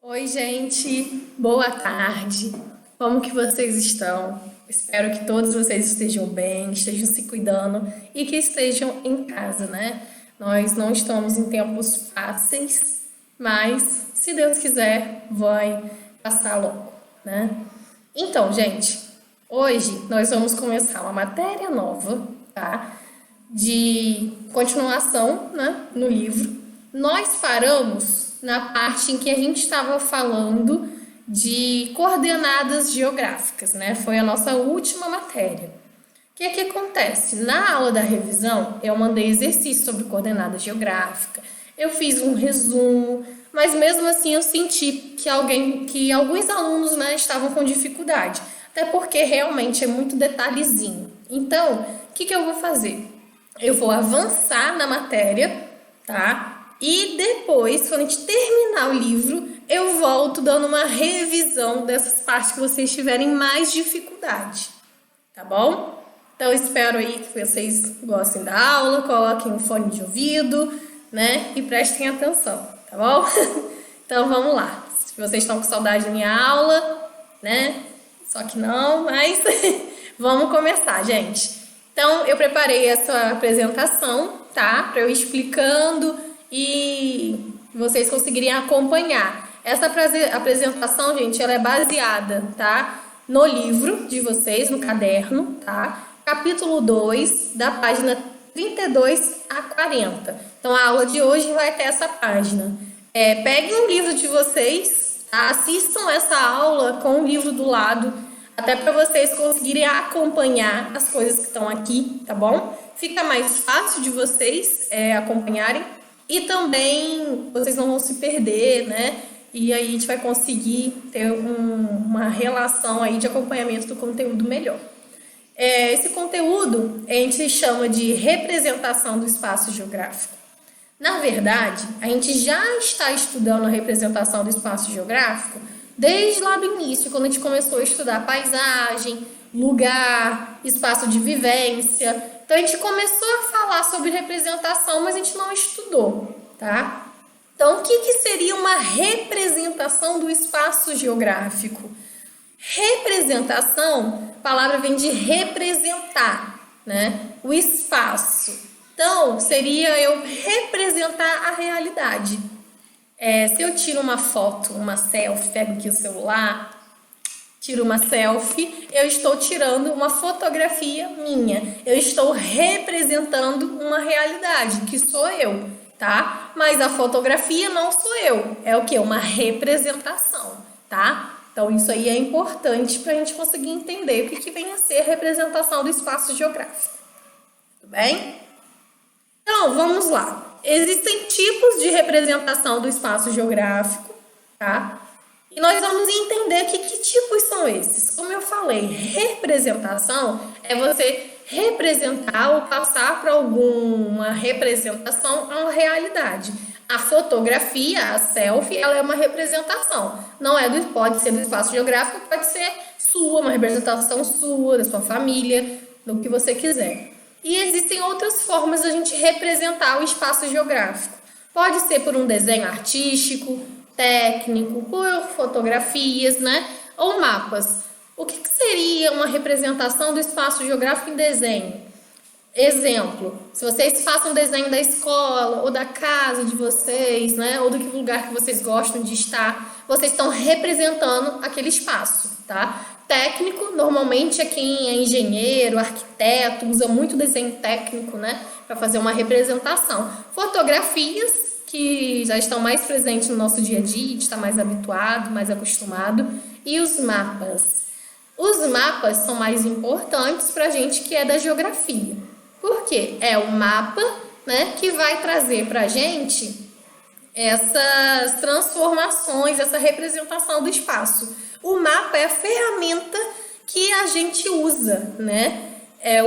Oi, gente, boa tarde. Como que vocês estão? Espero que todos vocês estejam bem, estejam se cuidando e que estejam em casa, né? Nós não estamos em tempos fáceis, mas se Deus quiser, vai passar logo, né? Então, gente, hoje nós vamos começar uma matéria nova, tá? De continuação, né, no livro. Nós paramos na parte em que a gente estava falando de coordenadas geográficas, né? Foi a nossa última matéria. O que acontece? Na aula da revisão, eu mandei exercício sobre coordenada geográfica, eu fiz um resumo, mas mesmo assim eu senti que alguns alunos, né, estavam com dificuldade, até porque realmente é muito detalhezinho. Então, o que eu vou fazer? Eu vou avançar na matéria, tá? E depois, quando a gente terminar o livro, eu volto dando uma revisão dessas partes que vocês tiverem mais dificuldade, tá bom? Então, espero aí que vocês gostem da aula, coloquem um fone de ouvido, né? E prestem atenção, tá bom? Então, vamos lá. Se vocês estão com saudade da minha aula, né? Só que não, mas vamos começar, gente. Então, eu preparei essa apresentação, tá? Para eu ir explicando e vocês conseguirem acompanhar. Essa apresentação, gente, ela é baseada, tá? No livro de vocês, no caderno, tá? Capítulo 2, da página 32 a 40. Então, a aula de hoje vai ter essa página. Peguem um livro de vocês, tá? Assistam essa aula com o livro do lado, até para vocês conseguirem acompanhar as coisas que estão aqui, tá bom? Fica mais fácil de vocês acompanharem e também vocês não vão se perder, né? E aí a gente vai conseguir ter uma relação aí de acompanhamento do conteúdo melhor. Esse conteúdo a gente chama de representação do espaço geográfico. Na verdade, a gente já está estudando a representação do espaço geográfico desde lá do início, quando a gente começou a estudar paisagem, lugar, espaço de vivência. Então, a gente começou a falar sobre representação, mas a gente não estudou, tá? Então, o que seria uma representação do espaço geográfico? Representação, a palavra vem de representar, né? O espaço. Então, seria eu representar a realidade. Se eu tiro uma foto, uma selfie, pego aqui o celular, tiro uma selfie, eu estou tirando uma fotografia minha. Eu estou representando uma realidade, que sou eu, tá? Mas a fotografia não sou eu. É o quê? Uma representação, tá? Então, isso aí é importante para a gente conseguir entender o que vem a ser a representação do espaço geográfico. Tudo bem? Então, vamos lá. Existem tipos de representação do espaço geográfico, tá? E nós vamos entender que tipos são esses. Como eu falei, representação é você representar ou passar para alguma representação a uma realidade. A fotografia, a selfie, ela é uma representação. Não pode ser do espaço geográfico, pode ser sua, uma representação sua, da sua família, do que você quiser. E existem outras formas de a gente representar o espaço geográfico. Pode ser por um desenho artístico, técnico, por fotografias, né? Ou mapas. O que seria uma representação do espaço geográfico em desenho? Exemplo, se vocês façam um desenho da escola ou da casa de vocês, né? Ou do lugar que vocês gostam de estar, vocês estão representando aquele espaço, tá? Técnico, normalmente é quem é engenheiro, arquiteto, usa muito desenho técnico, né, para fazer uma representação. Fotografias, que já estão mais presentes no nosso dia a dia, a gente está mais habituado, mais acostumado. E os mapas. Os mapas são mais importantes para a gente que é da geografia. Por quê? É o mapa, né, que vai trazer para a gente essas transformações, essa representação do espaço. O mapa é a ferramenta que a gente usa, né?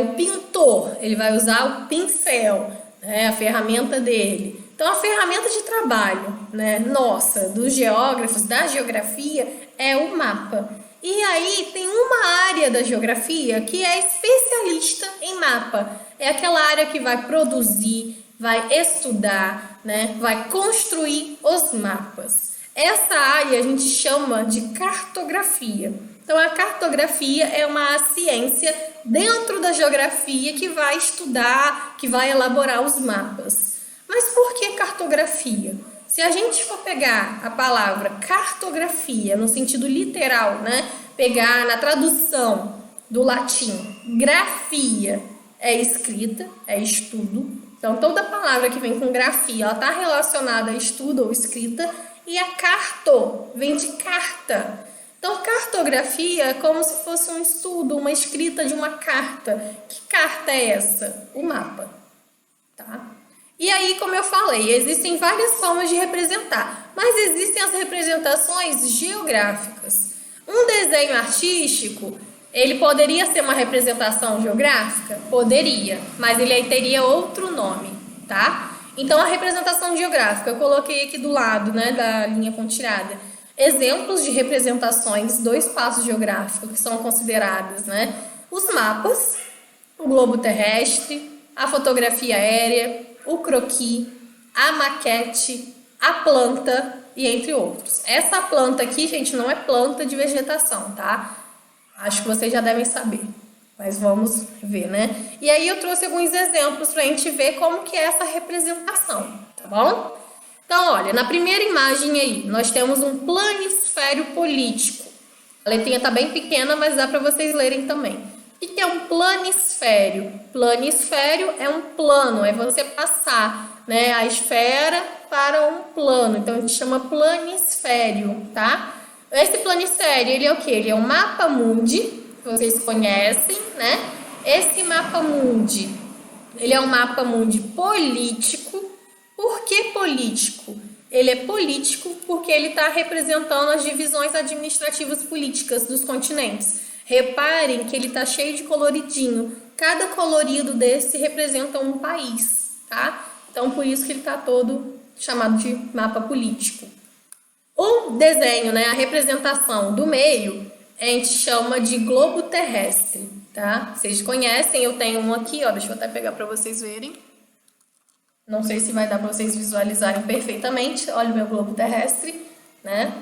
O pintor, ele vai usar o pincel, né? A ferramenta dele. Então, a ferramenta de trabalho, né, nossa, dos geógrafos, da geografia, é o mapa. E aí, tem uma área da geografia que é especialista em mapa. É aquela área que vai produzir, vai estudar, né, vai construir os mapas. Essa área a gente chama de cartografia. Então, a cartografia é uma ciência dentro da geografia que vai estudar, que vai elaborar os mapas. Mas por que cartografia? Se a gente for pegar a palavra cartografia no sentido literal, né? Pegar na tradução do latim, grafia é escrita, é estudo. Então, toda palavra que vem com grafia, ela está relacionada a estudo ou escrita. E a carto vem de carta. Então, cartografia é como se fosse um estudo, uma escrita de uma carta. Que carta é essa? O mapa, tá? E aí, como eu falei, existem várias formas de representar, mas existem as representações geográficas. Um desenho artístico, ele poderia ser uma representação geográfica? Poderia, mas ele aí teria outro nome, tá? Então, a representação geográfica, eu coloquei aqui do lado, né, da linha pontilhada, exemplos de representações do espaço geográfico que são consideradas, né, os mapas, o globo terrestre, a fotografia aérea, o croquis, a maquete, a planta e entre outros. Essa planta aqui, gente, não é planta de vegetação, tá? Acho que vocês já devem saber, mas vamos ver, né? E aí eu trouxe alguns exemplos pra gente ver como que é essa representação, tá bom? Então, olha, na primeira imagem aí, nós temos um planisfério político. A letrinha tá bem pequena, mas dá para vocês lerem também. O que é um planisfério? Planisfério é um plano, é você passar, né, a esfera para um plano. Então, a gente chama planisfério, tá? Esse planisfério, ele é o quê? Ele é um mapa mundi, que vocês conhecem, né? Esse mapa mundi, ele é um mapa mundi político. Por que político? Ele é político porque ele está representando as divisões administrativas políticas dos continentes. Reparem que ele está cheio de coloridinho. Cada colorido desse representa um país, tá? Então, por isso que ele está todo chamado de mapa político. O desenho, né, a representação do meio, a gente chama de globo terrestre, tá? Vocês conhecem, eu tenho um aqui, ó, deixa eu até pegar para vocês verem. Não sei se vai dar para vocês visualizarem perfeitamente. Olha o meu globo terrestre, né?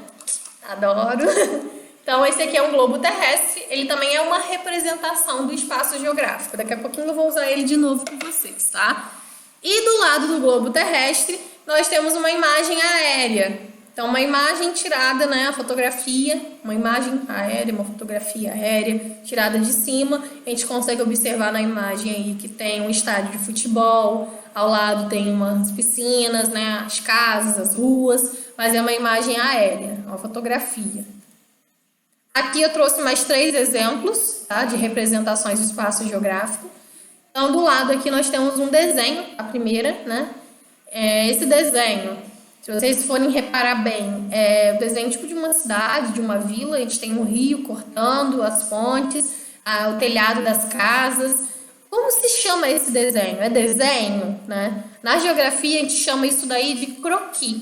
Adoro. Então, esse aqui é um globo terrestre. Ele também é uma representação do espaço geográfico. Daqui a pouquinho eu vou usar ele de novo com vocês, tá? E do lado do globo terrestre, nós temos uma imagem aérea. Então, uma imagem tirada, né? A fotografia, uma imagem aérea, uma fotografia aérea tirada de cima. A gente consegue observar na imagem aí que tem um estádio de futebol. Ao lado tem umas piscinas, né, as casas, as ruas, mas é uma imagem aérea, uma fotografia. Aqui eu trouxe mais 3 exemplos, tá, de representações do espaço geográfico. Então, do lado aqui nós temos um desenho, a primeira, né? Esse desenho, se vocês forem reparar bem, é o desenho tipo de uma cidade, de uma vila. A gente tem um rio cortando as pontes, o telhado das casas. Como se chama esse desenho? É desenho, né? Na geografia, a gente chama isso daí de croquis.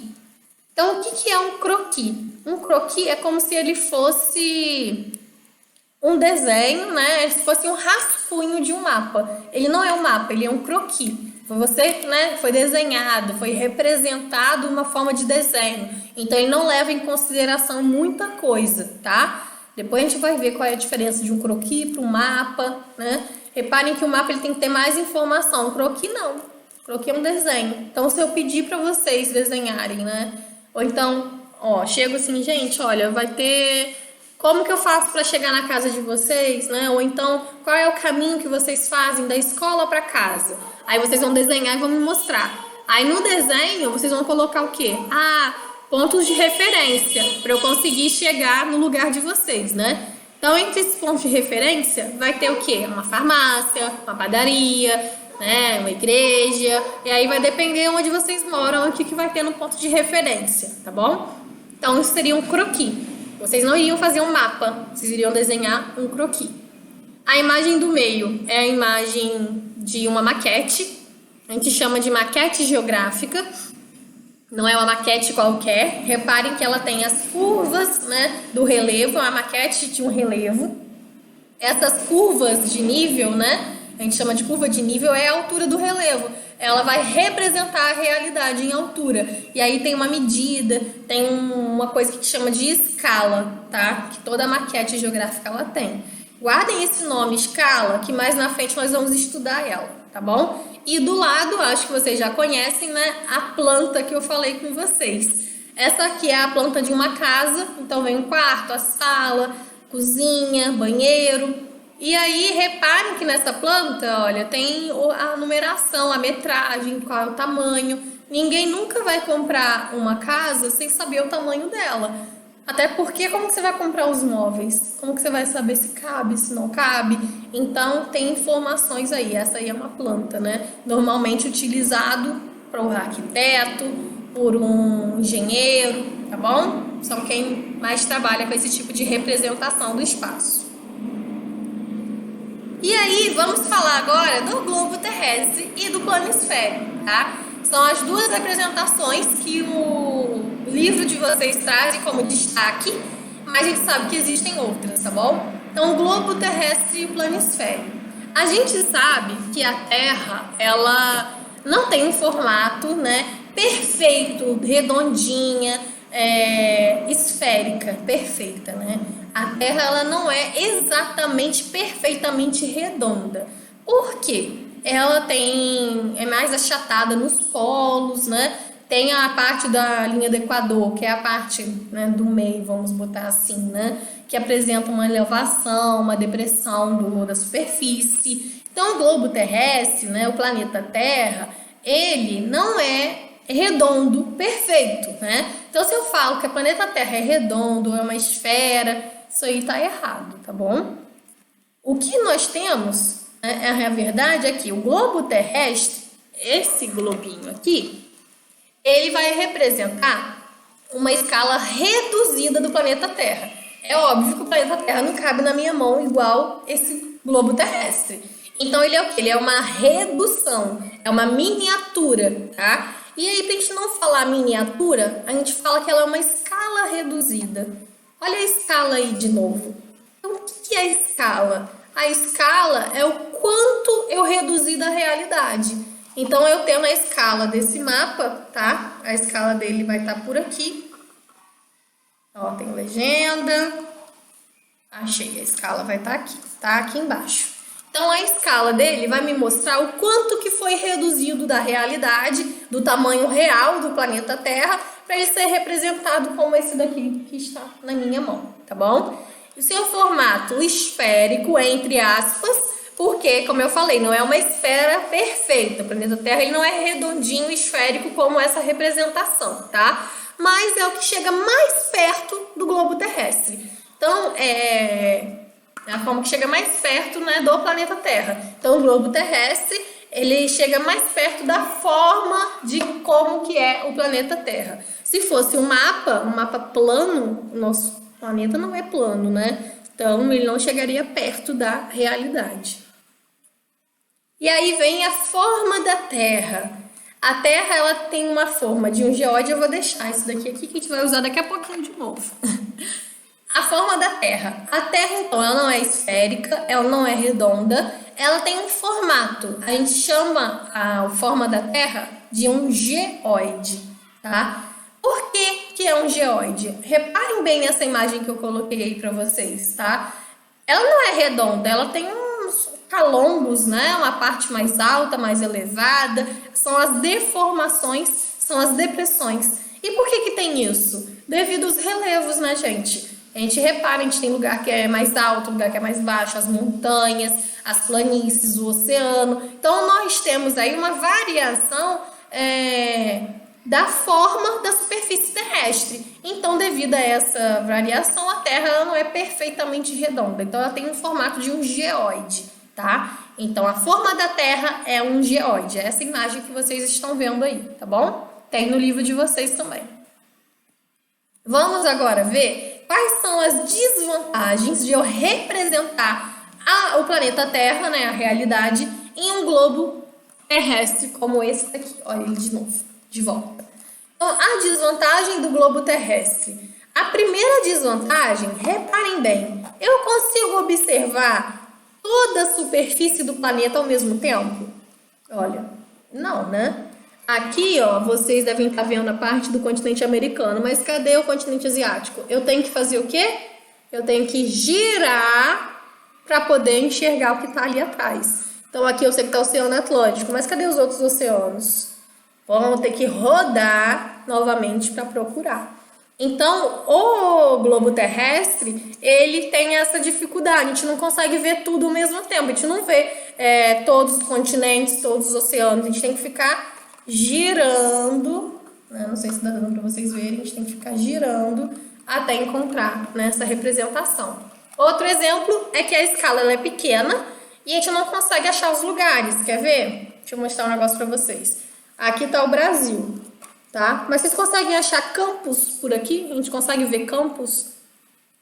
Então, o que é um croquis? Um croquis é como se ele fosse um desenho, né? Se fosse um rascunho de um mapa. Ele não é um mapa, ele é um croquis. Você, né, foi desenhado, foi representado uma forma de desenho. Então, ele não leva em consideração muita coisa, tá? Depois a gente vai ver qual é a diferença de um croquis para um mapa, né? Reparem que o mapa ele tem que ter mais informação. O croquis não. O croquis é um desenho. Então, se eu pedir para vocês desenharem, né? Ou então, ó, chego assim, gente, olha, vai ter... Como que eu faço para chegar na casa de vocês, né? Ou então, qual é o caminho que vocês fazem da escola para casa? Aí vocês vão desenhar e vão me mostrar. Aí no desenho, vocês vão colocar o quê? Pontos de referência, para eu conseguir chegar no lugar de vocês, né? Então, entre esses pontos de referência, vai ter o quê? Uma farmácia, uma padaria, né? Uma igreja. E aí vai depender onde vocês moram, o que vai ter no ponto de referência, tá bom? Então, isso seria um croquis. Vocês não iriam fazer um mapa, vocês iriam desenhar um croquis. A imagem do meio é a imagem de uma maquete. A gente chama de maquete geográfica. Não é uma maquete qualquer. Reparem que ela tem as curvas, né, do relevo. É uma maquete de um relevo. Essas curvas de nível, né, a gente chama de curva de nível, é a altura do relevo. ela vai representar a realidade em altura. E aí tem uma medida, tem uma coisa que chama de escala, tá? Que toda maquete geográfica ela tem. Guardem esse nome, escala, que mais na frente nós vamos estudar ela, tá bom? E do lado, acho que vocês já conhecem, né? A planta que eu falei com vocês. Essa aqui é a planta de uma casa, então vem o quarto, a sala, cozinha, banheiro. E aí, reparem que nessa planta, olha, tem a numeração, a metragem, qual é o tamanho. Ninguém nunca vai comprar uma casa sem saber o tamanho dela. Até porque, como que você vai comprar os móveis? Como que você vai saber se cabe, se não cabe? Então, tem informações aí. Essa aí é uma planta, né? Normalmente utilizado para o arquiteto, por um engenheiro, tá bom? São quem mais trabalha com esse tipo de representação do espaço. E aí, vamos falar agora do globo terrestre e do planisfério, tá? São as duas representações que o livro de vocês traz como destaque, mas a gente sabe que existem outras, tá bom? Então, o globo terrestre e o planisfério. A gente sabe que a Terra, ela não tem um formato, né, perfeito, redondinha, esférica, perfeita, né? A Terra, ela não é exatamente perfeitamente redonda. Por quê? Ela é mais achatada nos polos, né? Tem a parte da linha do Equador, que é a parte, né, do meio, vamos botar assim, né? Que apresenta uma elevação, uma depressão da superfície. Então, o globo terrestre, né, o planeta Terra, ele não é redondo perfeito, né? Então, se eu falo que o planeta Terra é redondo, é uma esfera, isso aí tá errado, tá bom? O que nós temos, né, a verdade é que o globo terrestre, esse globinho aqui, ele vai representar uma escala reduzida do planeta Terra. É óbvio que o planeta Terra não cabe na minha mão igual esse globo terrestre. Então, ele é o quê? Ele é uma redução, é uma miniatura, tá? E aí, pra gente não falar miniatura, a gente fala que ela é uma escala reduzida. Olha a escala aí de novo. Então, o que é a escala? A escala é o quanto eu reduzi da realidade. Então, eu tenho a escala desse mapa, tá? A escala dele vai estar por aqui. Ó, tem legenda. Achei, a escala vai estar aqui, tá? Aqui embaixo. Então, a escala dele vai me mostrar o quanto que foi reduzido da realidade, do tamanho real do planeta Terra, para ele ser representado como esse daqui que está na minha mão, tá bom? O seu formato esférico, entre aspas, porque, como eu falei, não é uma esfera perfeita. O planeta Terra ele não é redondinho, esférico, como essa representação, tá? Mas é o que chega mais perto do globo terrestre. Então, é a forma que chega mais perto, né, do planeta Terra. Então, o globo terrestre, ele chega mais perto da forma de como que é o planeta Terra. Se fosse um mapa plano, o nosso planeta não é plano, né? Então, ele não chegaria perto da realidade. E aí vem a forma da Terra. A Terra, ela tem uma forma de um geóide. Eu vou deixar isso daqui que a gente vai usar daqui a pouquinho de novo. A forma da Terra. A Terra, então, ela não é esférica, ela não é redonda, ela tem um formato. A gente chama a forma da Terra de um geóide, tá? Por que é um geóide? Reparem bem nessa imagem que eu coloquei aí para vocês, tá? Ela não é redonda, ela tem uns calombos, né? Uma parte mais alta, mais elevada. São as deformações, são as depressões. E por que tem isso? Devido aos relevos, né, gente? A gente repara, a gente tem lugar que é mais alto, lugar que é mais baixo, as montanhas, as planícies, o oceano. Então, nós temos aí uma variação da forma da superfície terrestre. Então, devido a essa variação, a Terra ela não é perfeitamente redonda. Então, ela tem um formato de um geóide, tá? Então, a forma da Terra é um geóide. É essa imagem que vocês estão vendo aí, tá bom? Tem no livro de vocês também. Vamos agora ver quais são as desvantagens de eu representar o planeta Terra, né, a realidade, em um globo terrestre como esse daqui. Olha ele de novo, de volta. Então, a desvantagem do globo terrestre. A primeira desvantagem, reparem bem, eu consigo observar toda a superfície do planeta ao mesmo tempo? Olha, Não, né? Aqui, ó, vocês devem estar vendo a parte do continente americano, mas cadê o continente asiático? Eu tenho que fazer o quê? Eu tenho que girar para poder enxergar o que está ali atrás. Então, aqui eu sei que está o Oceano Atlântico, mas cadê os outros oceanos? Vamos ter que rodar novamente para procurar. Então, o globo terrestre, ele tem essa dificuldade. A gente não consegue ver tudo ao mesmo tempo. A gente não vê todos os continentes, todos os oceanos. A gente tem que ficar girando, né? Não sei se dá dando para vocês verem. A gente tem que ficar girando até encontrar, né, essa representação. Outro exemplo é que a escala ela é pequena e a gente não consegue achar os lugares. Quer ver? Deixa eu mostrar um negócio para vocês. Aqui está o Brasil, tá? Mas vocês conseguem achar campos por aqui? A gente consegue ver campos?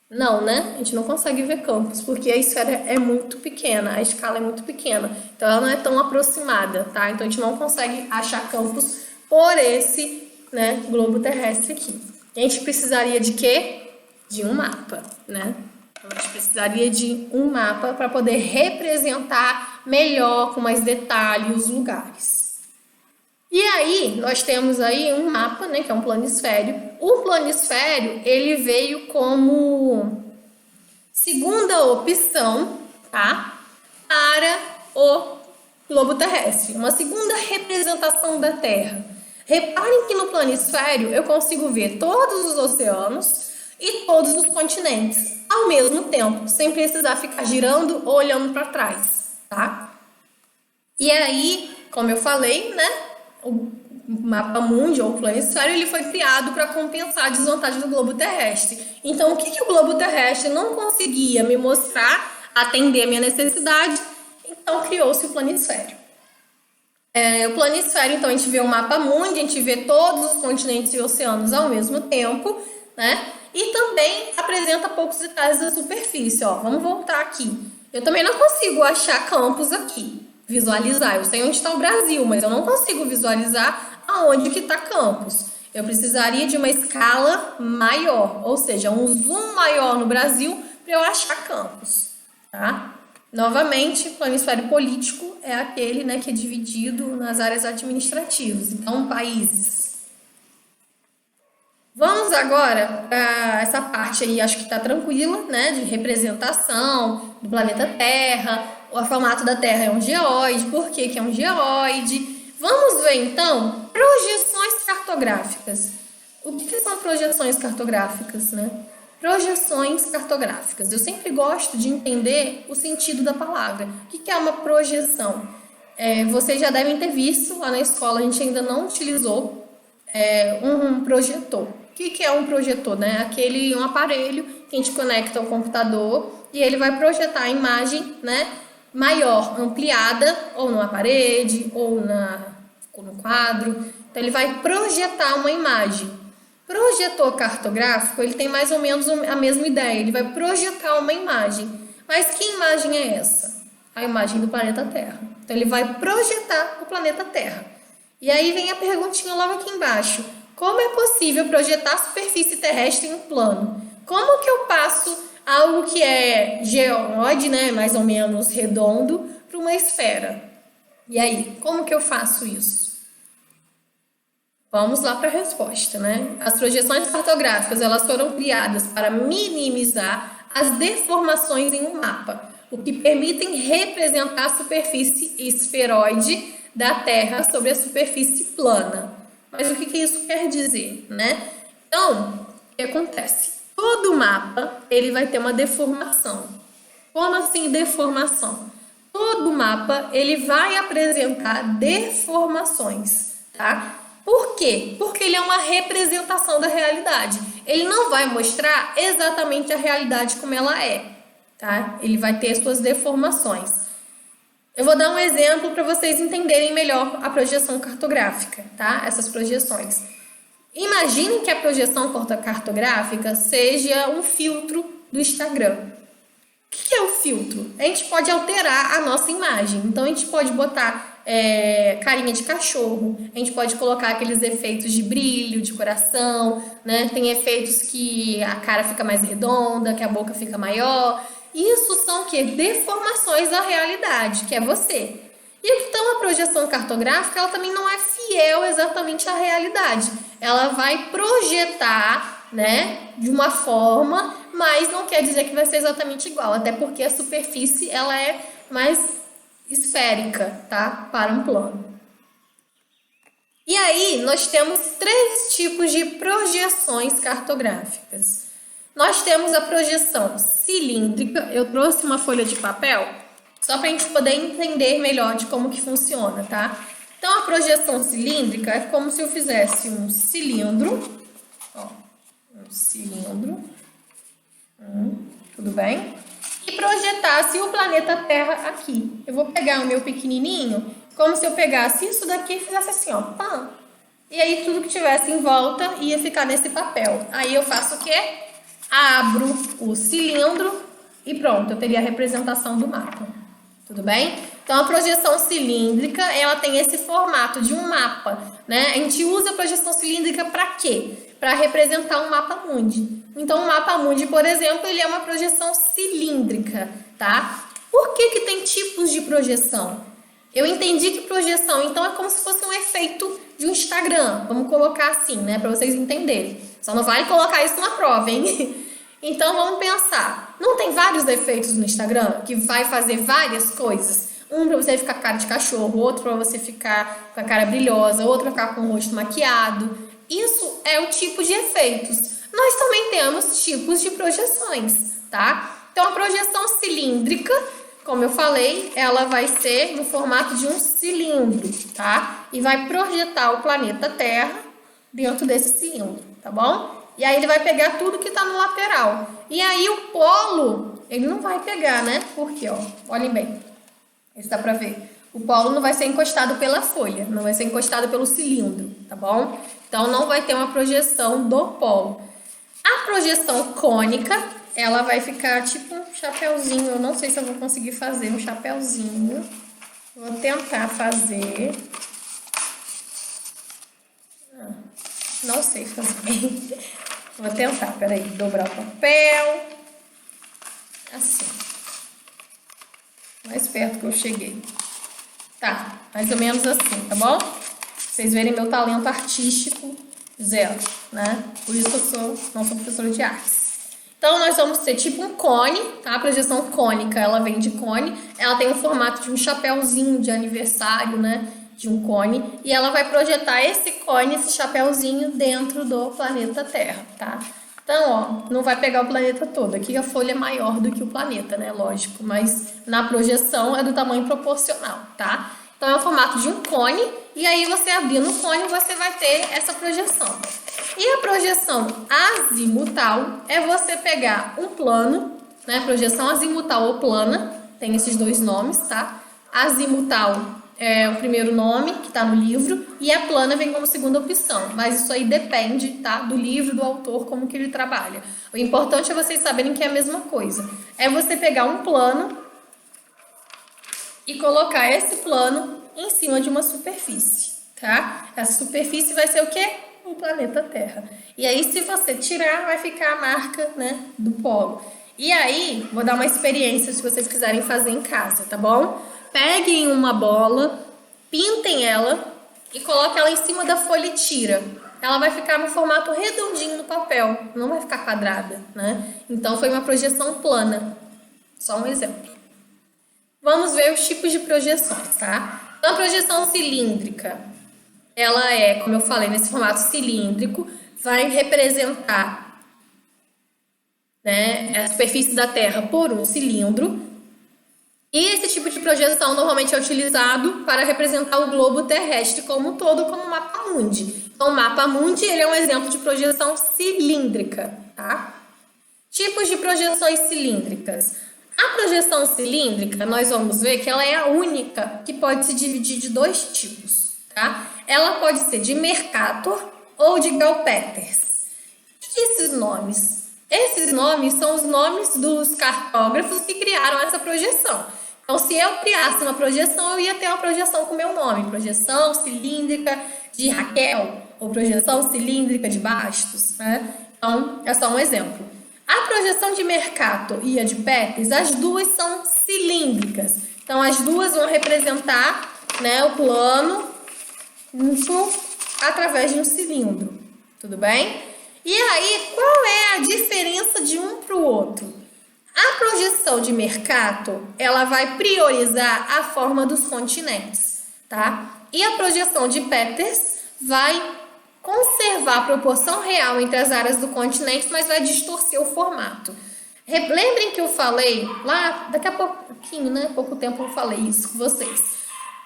Não, né? A gente não consegue ver campos, porque a esfera é muito pequena, a escala é muito pequena. Então, ela não é tão aproximada, tá? Então, a gente não consegue achar campos por esse, né, globo terrestre aqui. A gente precisaria de quê? De um mapa, né? A gente precisaria de um mapa para poder representar melhor, com mais detalhe, os lugares. E aí, nós temos aí um mapa, né, que é um planisfério. O planisfério, ele veio como segunda opção, tá, para o globo terrestre. Uma segunda representação da Terra. Reparem que no planisfério eu consigo ver todos os oceanos e todos os continentes ao mesmo tempo, sem precisar ficar girando ou olhando para trás, tá? E aí, como eu falei, né, o mapa mundi ou planisfério, ele foi criado para compensar a desvantagem do globo terrestre. Então, o que o globo terrestre não conseguia me mostrar, atender a minha necessidade? Então, criou-se o planisfério. O planisfério, então, a gente vê o mapa mundi, a gente vê todos os continentes e oceanos ao mesmo tempo, né? E também apresenta poucos detalhes da superfície, ó. Vamos voltar aqui. Eu também não consigo achar campos aqui, visualizar. Eu sei onde está o Brasil, mas eu não consigo visualizar aonde que está Campos. Eu precisaria de uma escala maior, ou seja, um zoom maior no Brasil para eu achar Campos, tá? Novamente, planisfério político é aquele, né, que é dividido nas áreas administrativas, então países. Vamos agora para essa parte aí, acho que está tranquila, né, de representação do planeta Terra. O formato da Terra é um geóide. Por que que é um geóide? Vamos ver então projeções cartográficas. O que são projeções cartográficas, né? Projeções cartográficas. Eu sempre gosto de entender o sentido da palavra. O que é uma projeção? Vocês já devem ter visto lá na escola, a gente ainda não utilizou um projetor. O que é um projetor, né? Um aparelho que a gente conecta ao computador e ele vai projetar a imagem, né, maior, ampliada, ou numa parede, ou no quadro. Então, ele vai projetar uma imagem. Projetor cartográfico, ele tem mais ou menos a mesma ideia. Ele vai projetar uma imagem. Mas que imagem é essa? A imagem do planeta Terra. Então, ele vai projetar o planeta Terra. E aí vem a perguntinha logo aqui embaixo. Como é possível projetar a superfície terrestre em um plano? Como que eu passo algo que é geóide, né, mais ou menos redondo, para uma esfera? E aí, como que eu faço isso? Vamos lá para a resposta, né? As projeções cartográficas, elas foram criadas para minimizar as deformações em um mapa, o que permitem representar a superfície esferoide da Terra sobre a superfície plana. Mas o que isso quer dizer, né? Então, o que acontece? Todo mapa, ele vai ter uma deformação. Como assim deformação? Todo mapa, ele vai apresentar deformações, tá? Por quê? Porque ele é uma representação da realidade. Ele não vai mostrar exatamente a realidade como ela é, tá? Ele vai ter suas deformações. Eu vou dar um exemplo para vocês entenderem melhor a projeção cartográfica, tá? Essas projeções. Imaginem que a projeção cartográfica seja um filtro do Instagram. O que é o filtro? A gente pode alterar a nossa imagem. Então, a gente pode botar carinha de cachorro, a gente pode colocar aqueles efeitos de brilho, de coração, né? Tem efeitos que a cara fica mais redonda, que a boca fica maior. Isso são o quê? Deformações da realidade, que é você. E então a projeção cartográfica, ela também não é fiel exatamente à realidade. Ela vai projetar, né, de uma forma, mas não quer dizer que vai ser exatamente igual, até porque a superfície ela é mais esférica, tá, para um plano. E aí, nós temos 3 tipos de projeções cartográficas. Nós temos a projeção cilíndrica. Eu trouxe uma folha de papel só para a gente poder entender melhor de como que funciona, tá? Então, a projeção cilíndrica é como se eu fizesse um cilindro. Ó, um cilindro. Tudo bem? E projetasse o planeta Terra aqui. Eu vou pegar o meu pequenininho, como se eu pegasse isso daqui e fizesse assim, ó, pam. E aí tudo que tivesse em volta ia ficar nesse papel. Aí eu faço o quê? Abro o cilindro e pronto, eu teria a representação do mapa. Tudo bem? Então a projeção cilíndrica, ela tem esse formato de um mapa, né? A gente usa a projeção cilíndrica para quê? Para representar um mapa mundi. Então o mapa mundi, por exemplo, ele é uma projeção cilíndrica, tá? Por que tem tipos de projeção? Eu entendi que projeção, então, é como se fosse um efeito de um Instagram. Vamos colocar assim, né? Para vocês entenderem. Só não vale colocar isso na prova, hein? Então, vamos pensar. Não tem vários efeitos no Instagram que vai fazer várias coisas? Um para você ficar com a cara de cachorro, outro para você ficar com a cara brilhosa, outro para ficar com o rosto maquiado. Isso é o tipo de efeitos. Nós também temos tipos de projeções, tá? Então, a projeção cilíndrica, como eu falei, ela vai ser no formato de um cilindro, tá? E vai projetar o planeta Terra dentro desse cilindro, tá bom? E aí ele vai pegar tudo que tá no lateral. E aí o polo, ele não vai pegar, né? Porque, ó, olhem bem. Isso dá pra ver. O polo não vai ser encostado pela folha, não vai ser encostado pelo cilindro, tá bom? Então não vai ter uma projeção do polo. A projeção cônica, ela vai ficar tipo um chapéuzinho. Eu não sei se eu vou conseguir fazer um chapéuzinho. Vou tentar fazer. Não sei fazer. Vou tentar, peraí. Dobrar o papel. Assim. Mais perto que eu cheguei. Tá, mais ou menos assim, tá bom? Pra vocês verem meu talento artístico, 0, né? Por isso eu não sou professora de artes. Então, nós vamos ter tipo um cone, tá? A projeção cônica, ela vem de cone. Ela tem o formato de um chapéuzinho de aniversário, né? De um cone. E ela vai projetar esse cone, esse chapéuzinho, dentro do planeta Terra, tá? Então, ó, não vai pegar o planeta todo. Aqui a folha é maior do que o planeta, né? Lógico. Mas na projeção é do tamanho proporcional, tá? Então, é o formato de um cone. E aí, você abrindo o cone, você vai ter essa projeção. E a projeção azimutal é você pegar um plano, né? Projeção azimutal ou plana, tem esses dois nomes, tá? Azimutal é o primeiro nome que está no livro e a plana vem como segunda opção, mas isso aí depende, tá? Do livro, do autor, como que ele trabalha. O importante é vocês saberem que é a mesma coisa. É você pegar um plano e colocar esse plano em cima de uma superfície, tá? Essa superfície vai ser o quê? O planeta Terra. E aí, se você tirar, vai ficar a marca, né, do polo. E aí, vou dar uma experiência se vocês quiserem fazer em casa, tá bom? Peguem uma bola, pintem ela e coloquem ela em cima da folha e tira. Ela vai ficar no formato redondinho no papel, não vai ficar quadrada, né? Então, foi uma projeção plana. Só um exemplo. Vamos ver os tipos de projeções, tá? Então, a projeção cilíndrica, ela é, como eu falei, nesse formato cilíndrico, vai representar, né, a superfície da Terra por um cilindro. E esse tipo de projeção normalmente é utilizado para representar o globo terrestre como um todo, como um mapa mundi. Então, o mapa mundi, ele é um exemplo de projeção cilíndrica, tá? Tipos de projeções cilíndricas. A projeção cilíndrica, nós vamos ver que ela é a única que pode se dividir de 2 tipos, tá? Ela pode ser de Mercator ou de Gall-Peters. O que são esses nomes? Esses nomes são os nomes dos cartógrafos que criaram essa projeção. Então, se eu criasse uma projeção, eu ia ter uma projeção com o meu nome. Projeção cilíndrica de Raquel ou projeção cilíndrica de Bastos, né? Então, é só um exemplo. A projeção de Mercator e a de Peters, as duas são cilíndricas. Então, as duas vão representar né, o plano, isso através de um cilindro, tudo bem? E aí, qual é a diferença de um para o outro? A projeção de Mercator, ela vai priorizar a forma dos continentes, tá? E a projeção de Peters vai conservar a proporção real entre as áreas do continente, mas vai distorcer o formato. Lembrem que eu falei lá, daqui a pouquinho, né? Pouco tempo eu falei isso com vocês.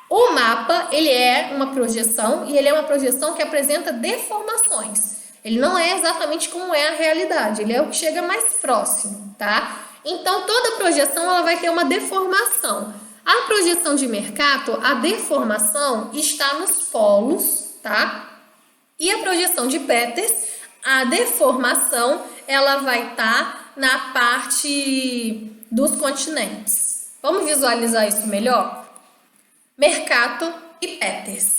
O mapa, ele é uma projeção e ele é uma projeção que apresenta deformações. Ele não é exatamente como é a realidade, ele é o que chega mais próximo, tá? Então, toda projeção ela vai ter uma deformação. A projeção de Mercator, a deformação está nos polos, tá? E a projeção de Peters, a deformação, ela vai estar na parte dos continentes. Vamos visualizar isso melhor? Mercator e Peters.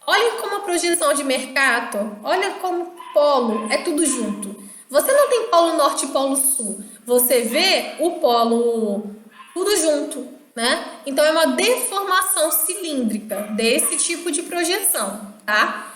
Olhem como a projeção de Mercator, olha como polo é tudo junto. Você não tem polo norte e polo sul. Você vê o polo tudo junto, né? Então, é uma deformação cilíndrica desse tipo de projeção, tá?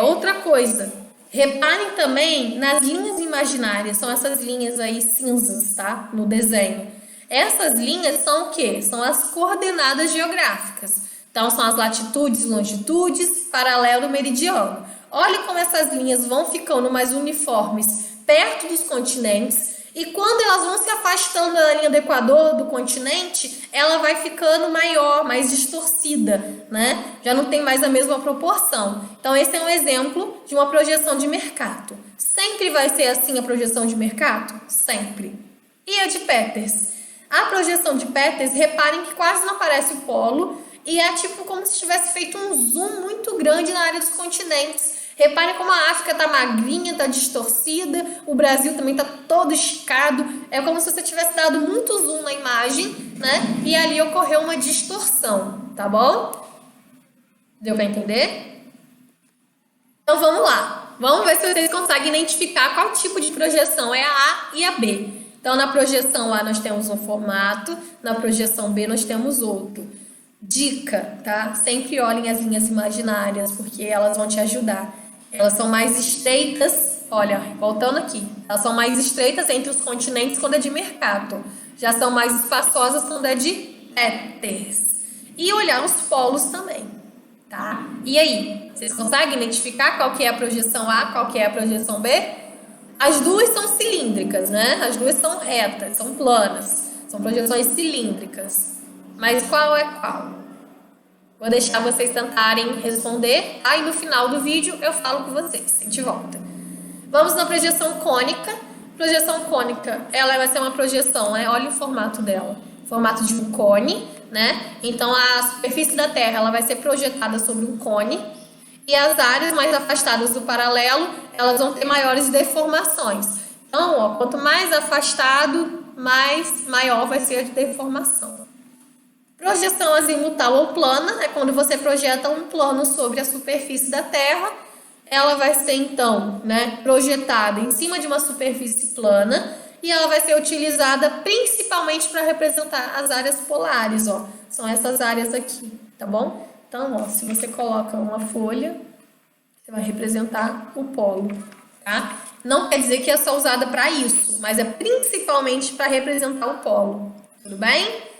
Outra coisa, reparem também nas linhas imaginárias, são essas linhas aí cinzas, tá? No desenho. Essas linhas são o quê? São as coordenadas geográficas. Então, são as latitudes, longitudes, paralelo, meridiano. Olha como essas linhas vão ficando mais uniformes perto dos continentes e quando elas vão se afastando da linha do Equador, do continente, ela vai ficando maior, mais distorcida, né? Já não tem mais a mesma proporção. Então, esse é um exemplo de uma projeção de Mercator. Sempre vai ser assim a projeção de Mercator? Sempre. E a de Peters? A projeção de Peters, reparem que quase não aparece o polo e é tipo como se tivesse feito um zoom muito grande na área dos continentes. Reparem como a África está magrinha, está distorcida, o Brasil também está todo esticado. É como se você tivesse dado muito zoom na imagem, né? E ali ocorreu uma distorção, tá bom? Deu para entender? Então vamos lá. Vamos ver se vocês conseguem identificar qual tipo de projeção é a A e a B. Então na projeção A nós temos um formato, na projeção B nós temos outro. Dica, tá? Sempre olhem as linhas imaginárias, porque elas vão te ajudar. Elas são mais estreitas, olha, voltando aqui, elas são mais estreitas entre os continentes quando é de Mercator. Já são mais espaçosas quando é de Peters. E olhar os polos também, tá? E aí, vocês conseguem identificar qual que é a projeção A, qual que é a projeção B? As duas são cilíndricas, né? As duas são retas, são planas, são projeções cilíndricas. Mas qual é qual? Vou deixar vocês tentarem responder, aí no final do vídeo eu falo com vocês, a gente volta. Vamos na projeção cônica. Projeção cônica, ela vai ser uma projeção, né? Olha o formato dela, formato de um cone, né? Então a superfície da Terra ela vai ser projetada sobre um cone e as áreas mais afastadas do paralelo, elas vão ter maiores deformações. Então, ó, quanto mais afastado, maior vai ser a deformação. Projeção azimutal ou plana é quando você projeta um plano sobre a superfície da Terra. Ela vai ser, então, né, projetada em cima de uma superfície plana e ela vai ser utilizada principalmente para representar as áreas polares, ó. São essas áreas aqui, tá bom? Então, ó, se você coloca uma folha, você vai representar o polo, tá? Não quer dizer que é só usada para isso, mas é principalmente para representar o polo, tudo bem?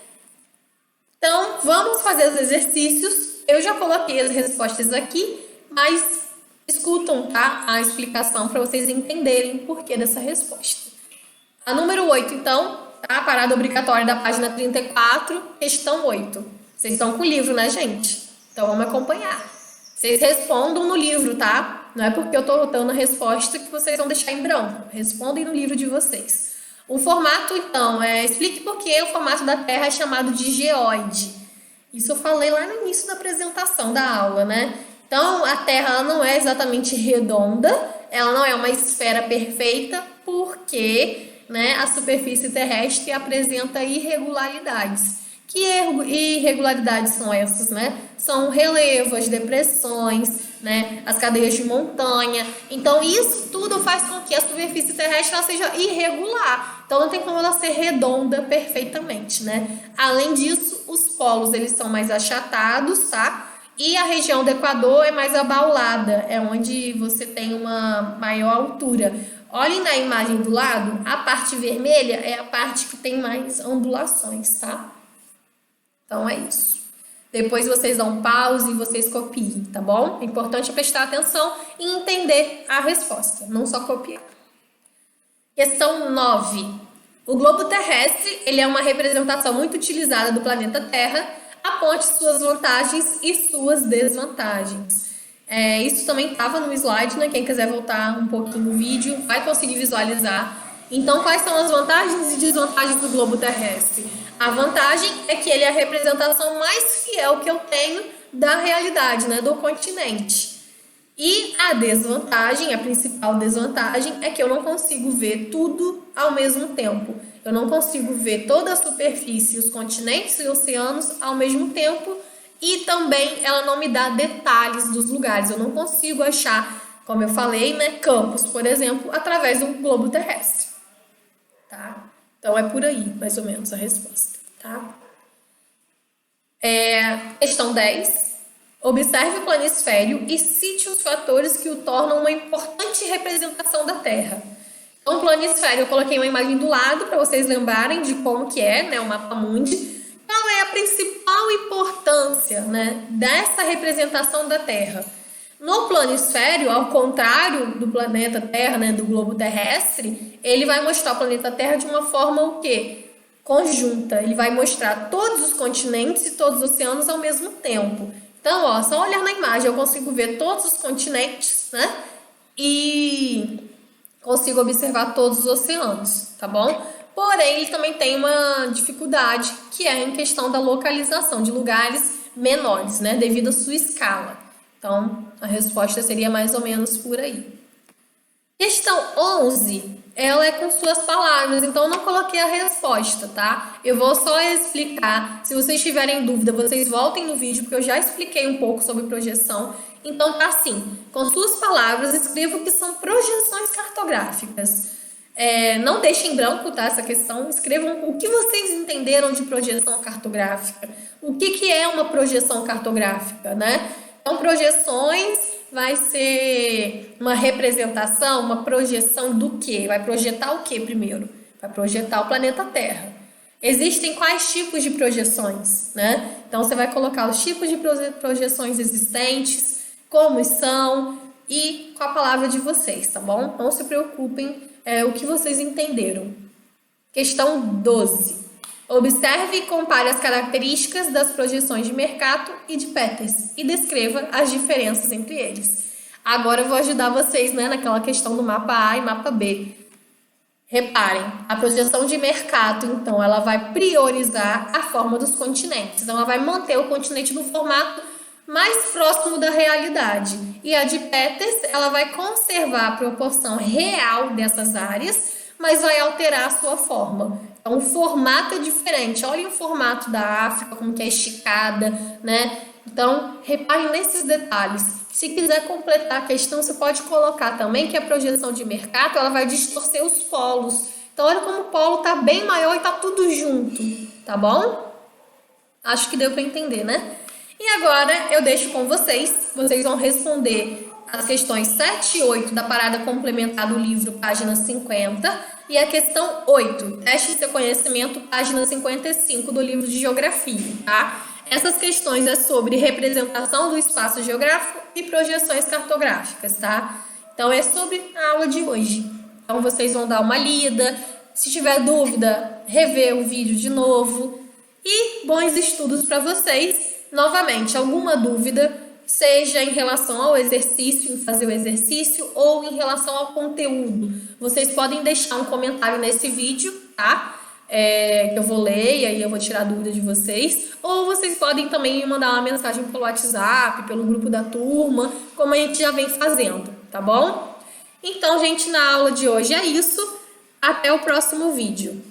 Então, vamos fazer os exercícios. Eu já coloquei as respostas aqui, mas escutam, tá? A explicação para vocês entenderem o porquê dessa resposta. A número 8, então, tá? A parada obrigatória da página 34, questão 8. Vocês estão com o livro, né, gente? Então, vamos acompanhar. Vocês respondam no livro, tá? Não é porque eu estou dando a resposta que vocês vão deixar em branco. Respondem no livro de vocês. O formato, então, explique por que o formato da Terra é chamado de geóide. Isso eu falei lá no início da apresentação da aula, né? Então, a Terra ela não é exatamente redonda, ela não é uma esfera perfeita, porque, né, a superfície terrestre apresenta irregularidades. Que irregularidades são essas, né? São relevos, depressões, né? As cadeias de montanha. Então, isso tudo faz com que a superfície terrestre ela seja irregular. Então, não tem como ela ser redonda perfeitamente, né? Além disso, os polos, eles são mais achatados, tá? E a região do Equador é mais abaulada, é onde você tem uma maior altura. Olhem na imagem do lado, a parte vermelha é a parte que tem mais ondulações, tá? Então, é isso. Depois vocês dão pause e vocês copiem, tá bom? É importante prestar atenção e entender a resposta, não só copiar. Questão 9. O globo terrestre, ele é uma representação muito utilizada do planeta Terra. Aponte suas vantagens e suas desvantagens. Isso também estava no slide, né? Quem quiser voltar um pouquinho no vídeo vai conseguir visualizar. Então, quais são as vantagens e desvantagens do globo terrestre? A vantagem é que ele é a representação mais fiel que eu tenho da realidade, né? Do continente. E a desvantagem, a principal desvantagem, é que eu não consigo ver tudo ao mesmo tempo. Eu não consigo ver toda a superfície, os continentes e oceanos ao mesmo tempo. E também ela não me dá detalhes dos lugares. Eu não consigo achar, como eu falei, né, campos, por exemplo, através do globo terrestre. Tá? Então, é por aí, mais ou menos, a resposta. Tá? Questão 10. Observe o planisfério e cite os fatores que o tornam uma importante representação da Terra. Então, o planisfério, eu coloquei uma imagem do lado para vocês lembrarem de como que é, né, o mapa mundi. Qual é a principal importância, né, dessa representação da Terra? No planisfério, ao contrário do planeta Terra, né, do globo terrestre, ele vai mostrar o planeta Terra de uma forma o quê? Conjunta. Ele vai mostrar todos os continentes e todos os oceanos ao mesmo tempo. Então, ó, só olhar na imagem eu consigo ver todos os continentes, né? E consigo observar todos os oceanos, tá bom? Porém, ele também tem uma dificuldade, que é em questão da localização de lugares menores, né? Devido à sua escala. Então, a resposta seria mais ou menos por aí. Questão 11, ela é com suas palavras, então eu não coloquei a resposta, tá? Eu vou só explicar. Se vocês tiverem dúvida, vocês voltem no vídeo, porque eu já expliquei um pouco sobre projeção. Então, tá assim, com suas palavras, escreva o que são projeções cartográficas. Não deixem em branco, tá, essa questão. Escrevam o que vocês entenderam de projeção cartográfica. O que é uma projeção cartográfica, né? Então, projeções vai ser uma representação, uma projeção do quê? Vai projetar o quê primeiro? Vai projetar o planeta Terra. Existem quais tipos de projeções, né? Então, você vai colocar os tipos de projeções existentes, como são e com a palavra de vocês, tá bom? Não se preocupem, o que vocês entenderam. Questão 12. Observe e compare as características das projeções de Mercator e de Peters e descreva as diferenças entre eles. Agora eu vou ajudar vocês, né, naquela questão do mapa A e mapa B. Reparem, a projeção de Mercator, então, ela vai priorizar a forma dos continentes. Então, ela vai manter o continente no formato mais próximo da realidade. E a de Peters, ela vai conservar a proporção real dessas áreas, mas vai alterar a sua forma. Então, o formato é diferente. Olhem o formato da África, como que é esticada, né? Então, reparem nesses detalhes. Se quiser completar a questão, você pode colocar também que a projeção de Mercator, ela vai distorcer os polos. Então, olha como o polo está bem maior e está tudo junto, tá bom? Acho que deu para entender, né? E agora, eu deixo com vocês. Vocês vão responder as questões 7 e 8 da parada complementar do livro, página 50, e a questão 8, teste seu conhecimento, página 55 do livro de geografia, tá? Essas questões é sobre representação do espaço geográfico e projeções cartográficas, tá? Então, é sobre a aula de hoje. Então, vocês vão dar uma lida. Se tiver dúvida, rever o vídeo de novo. E bons estudos para vocês. Novamente, alguma dúvida, seja em relação ao exercício, em fazer o exercício, ou em relação ao conteúdo. Vocês podem deixar um comentário nesse vídeo, tá? Que eu vou ler e aí eu vou tirar a dúvida de vocês. Ou vocês podem também me mandar uma mensagem pelo WhatsApp, pelo grupo da turma, como a gente já vem fazendo, tá bom? Então, gente, na aula de hoje é isso. Até o próximo vídeo.